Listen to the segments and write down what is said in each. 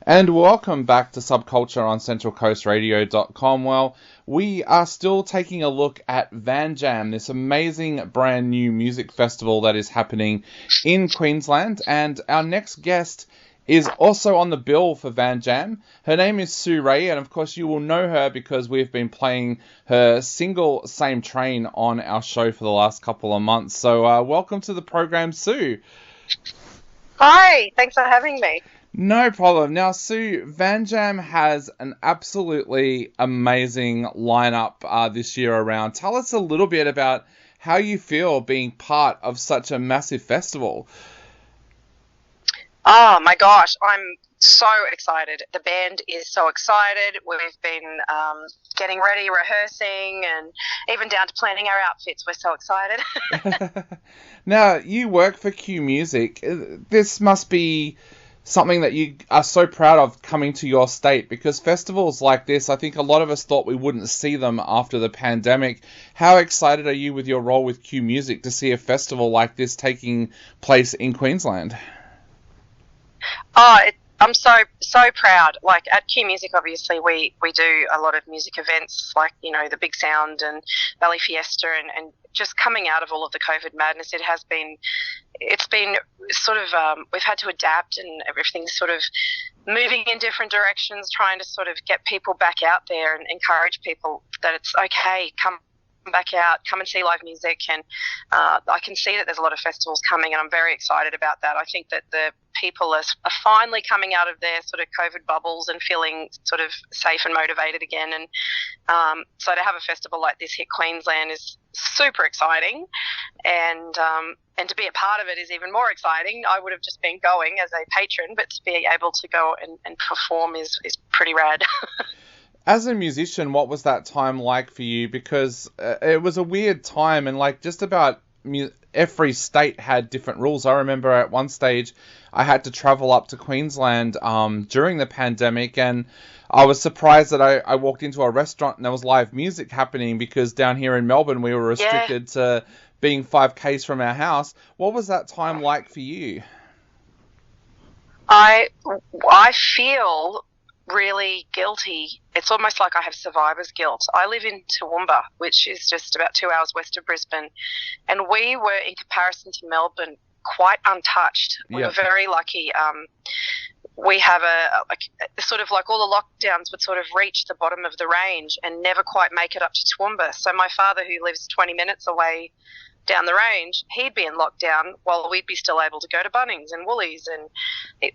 And welcome back to Subculture on centralcoastradio.com. Well, we are still taking a look at Van Jam, this amazing brand new music festival that is happening in Queensland. And our next guest is also on the bill for Van Jam. Her name is Sue Ray, and of course you will know her because we've been playing her single Same Train on our show for the last couple of months. So welcome to the program, Sue. Hi, thanks for having me. No problem. Now, Sue, Van Jam has an absolutely amazing lineup this year around. Tell us a little bit about how you feel being part of such a massive festival. Oh my gosh, I'm so excited. The band is so excited. We've been getting ready, rehearsing, and even down to planning our outfits. We're so excited. Now, you work for Q Music. This must be something that you are so proud of coming to your state, because festivals like this, I think a lot of us thought we wouldn't see them after the pandemic. How excited are you with your role with Q Music to see a festival like this taking place in Queensland? I'm so proud. Like at Q Music, obviously we do a lot of music events, like the Big Sound and Valley Fiesta, and just coming out of all of the COVID madness, it's been sort of we've had to adapt, and everything's sort of moving in different directions, trying to sort of get people back out there and encourage people that it's okay, come back out, come and see live music. And I can see that there's a lot of festivals coming, and I'm very excited about that. I think that the people are finally coming out of their sort of COVID bubbles and feeling sort of safe and motivated again. And so to have a festival like this hit Queensland is super exciting, and to be a part of it is even more exciting. I would have just been going as a patron, but to be able to go and perform is pretty rad. As a musician, what was that time like for you? Because it was a weird time, and like just about every state had different rules. I remember at one stage I had to travel up to Queensland during the pandemic, and I was surprised that I walked into a restaurant and there was live music happening, because down here in Melbourne we were restricted to being 5Ks from our house. What was that time like for you? I feel really guilty. It's almost like I have survivor's guilt. I live in Toowoomba, which is just about 2 hours west of Brisbane, and we were, in comparison to Melbourne, quite untouched. We were very lucky. We have a sort of like all the lockdowns would sort of reach the bottom of the range and never quite make it up to Toowoomba. So my father, who lives 20 minutes away down the range, he'd be in lockdown while we'd be still able to go to Bunnings and Woolies, and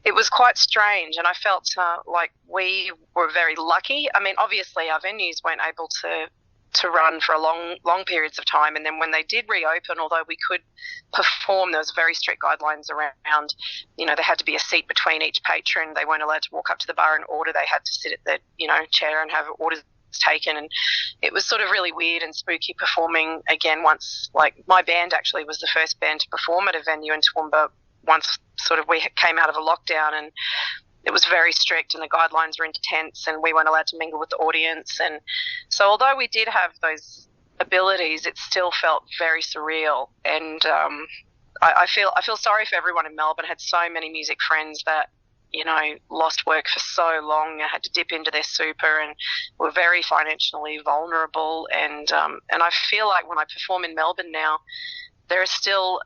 it was quite strange. And I felt like we were very lucky. I mean, obviously our venues weren't able to run for a long periods of time, and then when they did reopen, although we could perform, there was very strict guidelines around, there had to be a seat between each patron. They weren't allowed to walk up to the bar and order. They had to sit at the chair and have orders taken, and it was sort of really weird and spooky performing again once, like, my band actually was the first band to perform at a venue in Toowoomba once sort of we came out of a lockdown, and it was very strict and the guidelines were intense, and we weren't allowed to mingle with the audience. And so although we did have those abilities, it still felt very surreal. And I feel sorry for everyone in Melbourne. I had so many music friends that lost work for so long. I had to dip into their super and were very financially vulnerable. And I feel like when I perform in Melbourne now, there are still,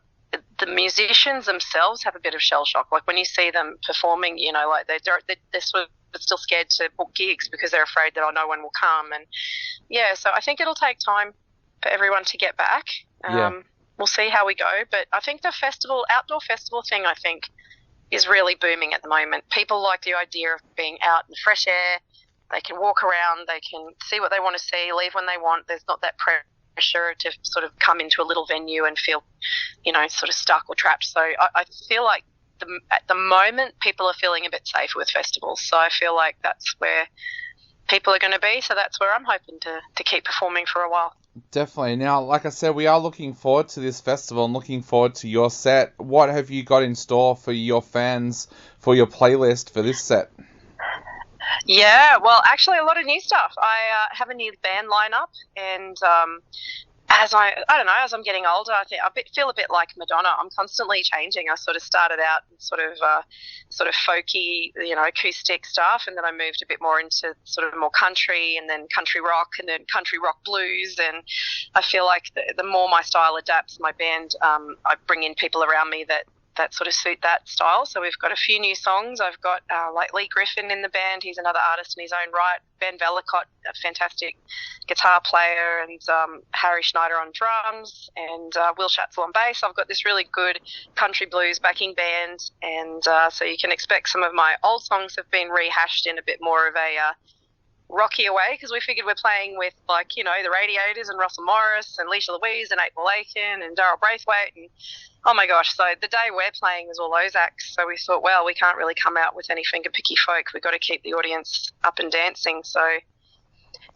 the musicians themselves have a bit of shell shock. Like when you see them performing, like they're sort of still scared to book gigs because they're afraid that no one will come. And so I think it'll take time for everyone to get back. We'll see how we go. But I think the outdoor festival thing, I think, is really booming at the moment. People like the idea of being out in the fresh air. They can walk around, they can see what they want to see, leave when they want. There's not that pressure to sort of come into a little venue and feel, sort of stuck or trapped. So I feel like at the moment people are feeling a bit safer with festivals. So I feel like that's where people are going to be. So that's where I'm hoping to keep performing for a while. Definitely. Now, like I said, we are looking forward to this festival and looking forward to your set. What have you got in store for your fans, for your playlist for this set? Yeah, well, actually a lot of new stuff. I have a new band lineup, and as I'm getting older, I think feel a bit like Madonna. I'm constantly changing. I sort of started out sort of folky, acoustic stuff, and then I moved a bit more into sort of more country, and then country rock, and then country rock blues. And I feel like the more my style adapts, my band, I bring in people around me that sort of suit that style. So we've got a few new songs. I've got like Lee Griffin in the band. He's another artist in his own right. Ben Vellicott, a fantastic guitar player, and Harry Schneider on drums, and Will Schatzel on bass. I've got this really good country blues backing band, and so you can expect some of my old songs have been rehashed in a bit more of a rockier way, because we figured we're playing with, the Radiators and Russell Morris and Leisha Louise and 8 Ball Aiken and Darryl Braithwaite, and oh my gosh, so the day we're playing is all those acts. So we thought, well, we can't really come out with any fingerpicky folk. We've got to keep the audience up and dancing. So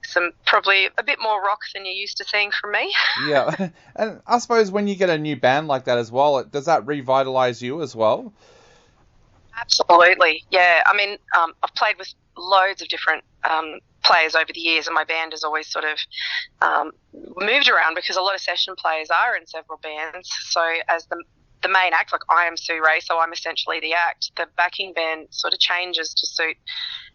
some probably a bit more rock than you're used to seeing from me. Yeah, and I suppose when you get a new band like that as well, does that revitalise you as well? Absolutely, yeah. I mean, I've played with loads of different players over the years, and my band has always sort of moved around because a lot of session players are in several bands. So as the main act, like I am Sue Ray, so I'm essentially the act. The backing band sort of changes to suit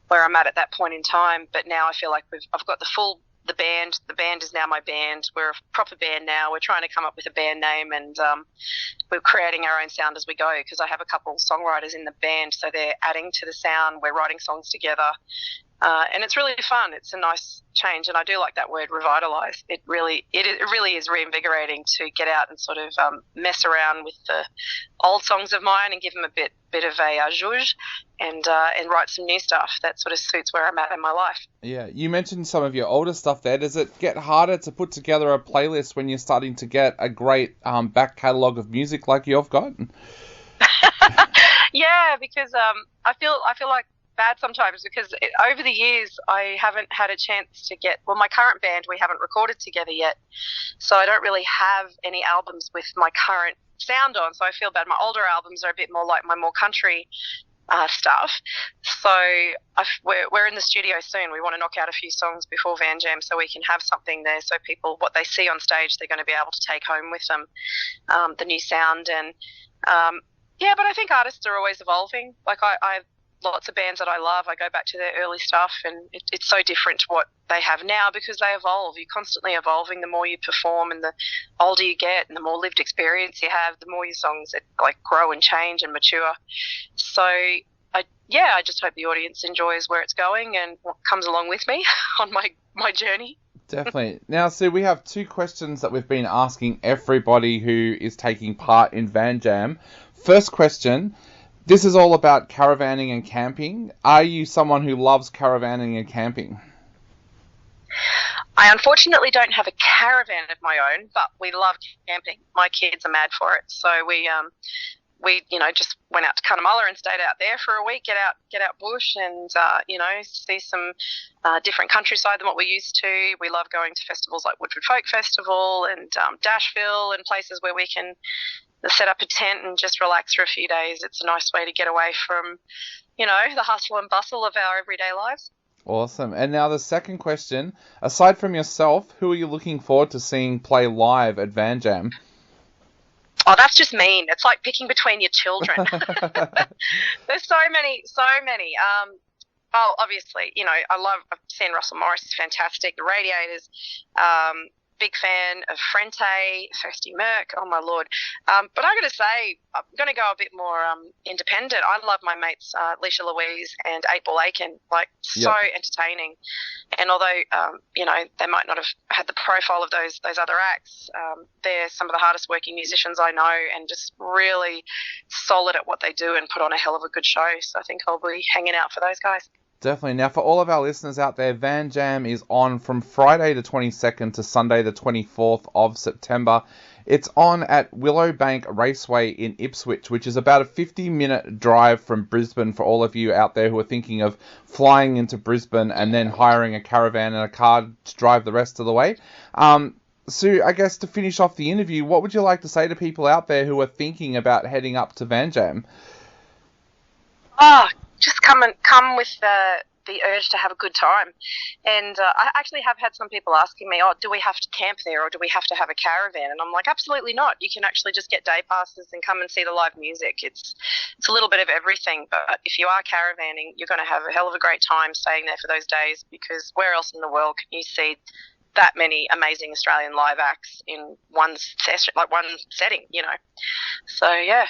where I'm at that point in time. But now I feel like I've got the band. The band is now my band. We're a proper band now. We're trying to come up with a band name, and we're creating our own sound as we go, because I have a couple songwriters in the band, so they're adding to the sound. We're writing songs together. And it's really fun. It's a nice change, and I do like that word, revitalise. It really is reinvigorating to get out and sort of mess around with the old songs of mine and give them a bit of a zhuzh, and write some new stuff that sort of suits where I'm at in my life. Yeah, you mentioned some of your older stuff there. Does it get harder to put together a playlist when you're starting to get a great back catalogue of music like you've got? Yeah, because I feel like bad sometimes, because over the years I haven't had a chance to my current band, we haven't recorded together yet, so I don't really have any albums with my current sound on, so I feel bad. My older albums are a bit more like my more country stuff, so we're in the studio soon. We want to knock out a few songs before Van Jam so we can have something there, so people, what they see on stage, they're going to be able to take home with them, the new sound. And yeah, but I think artists are always evolving. Like I have lots of bands that I love. I go back to their early stuff, and it's so different to what they have now, because they evolve. You're constantly evolving. The more you perform and the older you get and the more lived experience you have, the more your songs grow and change and mature. So I just hope the audience enjoys where it's going and what comes along with me on my journey. Definitely. Now, Sue, we have 2 questions that we've been asking everybody who is taking part in Van Jam. First question: this is all about caravanning and camping. Are you someone who loves caravanning and camping? I unfortunately don't have a caravan of my own, but we love camping. My kids are mad for it. So we just went out to Cunnamulla and stayed out there for a week, get out bush and, see some different countryside than what we're used to. We love going to festivals like Woodford Folk Festival and Dashville, and places where we can set up a tent and just relax for a few days. It's a nice way to get away from, the hustle and bustle of our everyday lives. Awesome. And now the second question: aside from yourself, who are you looking forward to seeing play live at Van Jam? Oh, that's just mean. It's like picking between your children. There's so many. Obviously, I've seen Russell Morris is fantastic. The Radiators, big fan of Frente, Thirsty Merc, oh my lord. But I got to say, I'm going to go a bit more independent. I love my mates Leisha Louise and 8 Ball Aiken, so entertaining. And although, they might not have had the profile of those other acts, they're some of the hardest working musicians I know, and just really solid at what they do and put on a hell of a good show. So I think I'll be hanging out for those guys. Definitely. Now, for all of our listeners out there, Van Jam is on from Friday the 22nd to Sunday the 24th of September. It's on at Willowbank Raceway in Ipswich, which is about a 50-minute drive from Brisbane, for all of you out there who are thinking of flying into Brisbane and then hiring a caravan and a car to drive the rest of the way. Sue, I guess to finish off the interview, what would you like to say to people out there who are thinking about heading up to Van Jam? Just come with the urge to have a good time. And I actually have had some people asking me, do we have to camp there or do we have to have a caravan? And I'm like, absolutely not. You can actually just get day passes and come and see the live music. It's a little bit of everything, but if you are caravanning, you're going to have a hell of a great time staying there for those days, because where else in the world can you see that many amazing Australian live acts in one session, like one setting, So yeah,